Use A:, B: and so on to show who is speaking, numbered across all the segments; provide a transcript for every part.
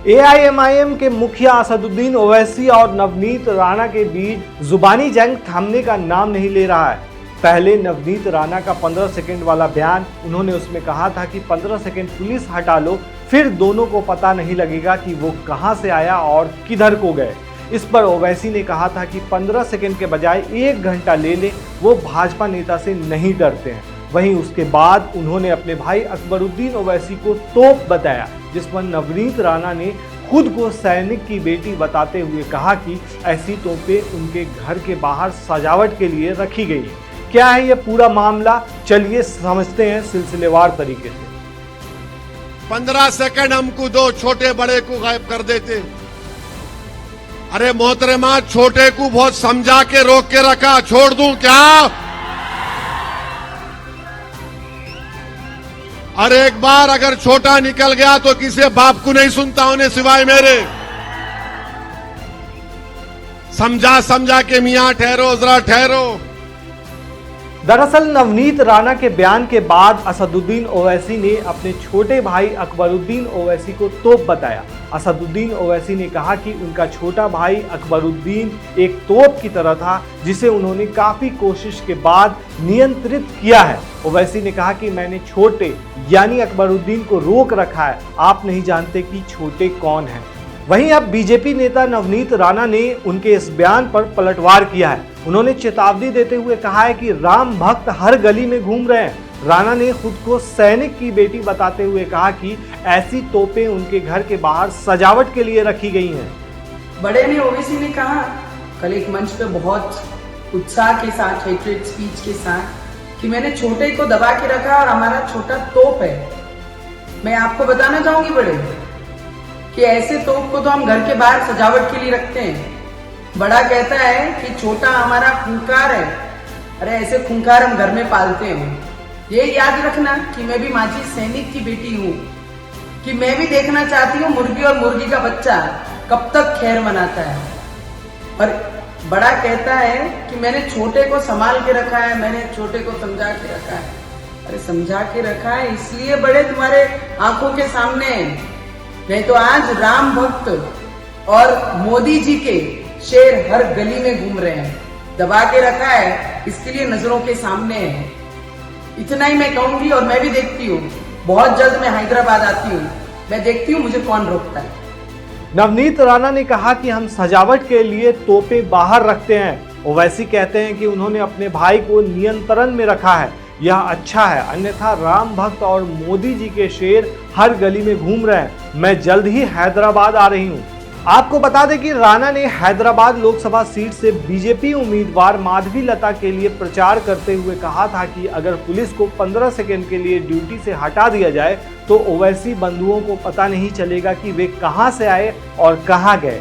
A: AIMIM के मुखिया असदुद्दीन ओवैसी और नवनीत राणा के बीच जुबानी जंग थमने का नाम नहीं ले रहा है। पहले नवनीत राणा का 15 सेकंड वाला बयान, उन्होंने उसमें कहा था कि 15 सेकंड पुलिस हटा लो, फिर दोनों को पता नहीं लगेगा कि वो कहां से आया और किधर को गए। इस पर ओवैसी ने कहा था कि 15 सेकंड के बजाय 1 घंटा ले ले, वो भाजपा नेता से नहीं डरते हैं। वहीं उसके बाद उन्होंने अपने भाई अकबरुद्दीन ओवैसी को तोप बताया, जिस पर नवनीत राणा ने खुद को सैनिक की बेटी बताते हुए कहा कि ऐसी तोपें उनके घर के बाहर सजावट के लिए रखी गई है। क्या है ये पूरा मामला, चलिए समझते हैं सिलसिलेवार तरीके से।
B: 15 सेकंड हमको दो, छोटे बड़े को गायब कर देते। अरे मोहतरमा, छोटे को बहुत समझा के रोक के रखा, छोड़ दूं क्या? और एक बार अगर छोटा निकल गया तो किसी बाप को नहीं सुनता उन्हें सिवाय मेरे। समझा समझा के मियां ठहरो, जरा ठहरो।
A: दरअसल नवनीत राणा के बयान के बाद असदुद्दीन ओवैसी ने अपने छोटे भाई अकबरुद्दीन ओवैसी को तोप बताया। असदुद्दीन ओवैसी ने कहा कि उनका छोटा भाई अकबरुद्दीन एक तोप की तरह था, जिसे उन्होंने काफी कोशिश के बाद नियंत्रित किया है। ओवैसी ने कहा कि मैंने छोटे यानी अकबरुद्दीन को रोक रखा है, आप नहीं जानते कि छोटे कौन हैं। वहीं अब बीजेपी नेता नवनीत राणा ने उनके इस बयान पर पलटवार किया है। उन्होंने चेतावनी देते हुए कहा है कि राम भक्त हर गली में घूम रहे हैं। राणा ने खुद को सैनिक की बेटी बताते हुए कहा कि ऐसी तोपें उनके घर के बाहर सजावट के लिए रखी गई हैं।
C: बड़े ने ओवैसी ने कहा कल एक मंच पे बहुत उत्साह के साथ, हेट्रेड स्पीच के साथ, कि मैंने छोटे को दबा के रखा और हमारा छोटा तोप है। मैं आपको बताना चाहूंगी बड़े कि ऐसे तोप को तो हम घर के बाहर सजावट के लिए रखते हैं। बड़ा कहता है कि छोटा हमारा खूंखार है। अरे ऐसे खूंखार हम घर में पालते हैं। ये याद रखना कि मैं भी माजी सैनिक की बेटी हूँ, कि मैं भी देखना चाहती हूँ मुर्गी और मुर्गी का बच्चा कब तक खैर मनाता है। और बड़ा कहता है कि मैंने छोटे को संभाल के रखा है, मैंने छोटे को समझा के रखा है। अरे समझा के रखा है इसलिए बड़े तुम्हारे आंखों के सामने, नहीं तो आज राम भक्त और मोदी जी के शेर हर गली में घूम रहे हैं। दबा के रखा है इसके लिए नजरों के सामने है। इतना ही मैं कहूंगी। और मैं भी देखती हूँ, बहुत जल्द मैं हैदराबाद आती हूँ, मैं देखती हूँ मुझे कौन रोकता है।
A: नवनीत राणा ने कहा कि हम सजावट के लिए तोपें बाहर रखते हैं। ओवैसी कहते हैं कि उन्होंने अपने भाई को नियंत्रण में रखा है, यह अच्छा है, अन्यथा राम भक्त और मोदी जी के शेर हर गली में घूम रहे हैं। मैं जल्द ही हैदराबाद आ रही हूँ। आपको बता दें कि राणा ने हैदराबाद लोकसभा सीट से बीजेपी उम्मीदवार माधवी लता के लिए प्रचार करते हुए कहा था कि अगर पुलिस को 15 सेकंड के लिए ड्यूटी से हटा दिया जाए तो ओवैसी बंधुओं को पता नहीं चलेगा कि वे कहां से आए और कहां गए।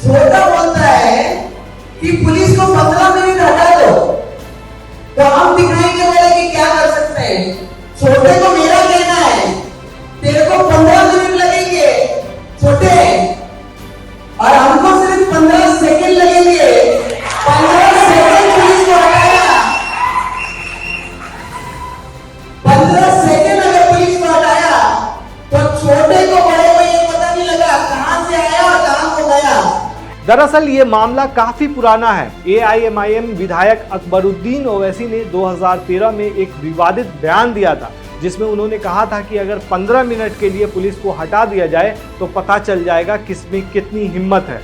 D: छोटा बोलता है कि पुलिस को 15 मिनट हटा दो, तो हम दिखाएंगे बोले कि क्या कर सकते हैं। छोटे को मेरा कहना है तेरे को 15 मिनट लगेंगे छोटे, और हमको सिर्फ 15 सेकंड लगेंगे। 15 सेकंड पुलिस को हटाया, 15 सेकंड अगर पुलिस को हटाया तो छोटे को बड़े को ये पता नहीं लगा कहां से आया और कहां को गया।
A: दरअसल ये मामला काफी पुराना है। एआईएमआईएम विधायक अकबरुद्दीन ओवैसी ने 2013 में एक विवादित बयान दिया था, जिसमें उन्होंने कहा था कि अगर 15 मिनट के लिए पुलिस को हटा दिया जाए तो पता चल जाएगा किसमें कितनी हिम्मत है।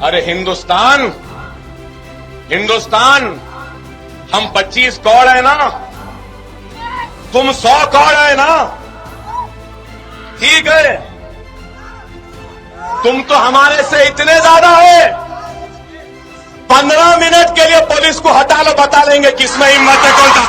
E: अरे हिंदुस्तान हम 25 कौड़ है ना, तुम 100 कौड़ है ना, ठीक है। तुम तो हमारे से इतने ज्यादा है। 15 मिनट के लिए पुलिस को हटा लो, बता लेंगे किसमें हिम्मत है, कौन सा।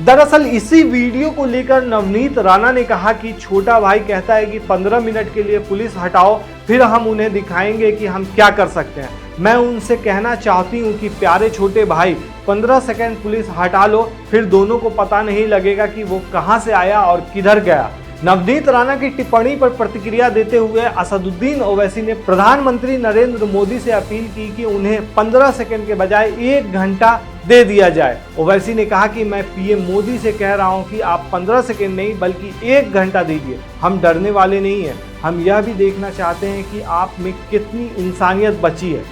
A: दरअसल इसी वीडियो को लेकर नवनीत राणा ने कहा कि छोटा भाई कहता है कि 15 मिनट के लिए पुलिस हटाओ, फिर हम उन्हें दिखाएंगे कि हम क्या कर सकते हैं। मैं उनसे कहना चाहती हूं कि प्यारे छोटे भाई, 15 सेकंड पुलिस हटा लो, फिर दोनों को पता नहीं लगेगा कि वो कहां से आया और किधर गया। नवनीत राणा की टिप्पणी पर प्रतिक्रिया देते हुए असदुद्दीन ओवैसी ने प्रधानमंत्री नरेंद्र मोदी से अपील की कि उन्हें 15 सेकंड के बजाय 1 घंटा दे दिया जाए। ओवैसी ने कहा कि मैं पीएम मोदी से कह रहा हूं कि आप 15 सेकंड नहीं बल्कि 1 घंटा दीजिए। हम डरने वाले नहीं हैं, हम यह भी देखना चाहते हैं कि आप में कितनी इंसानियत बची है।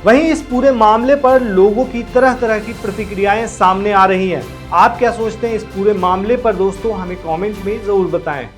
A: वहीं इस पूरे मामले पर लोगों की तरह तरह की प्रतिक्रियाएं सामने आ रही हैं। आप क्या सोचते हैं इस पूरे मामले पर दोस्तों, हमें कमेंट में जरूर बताएं।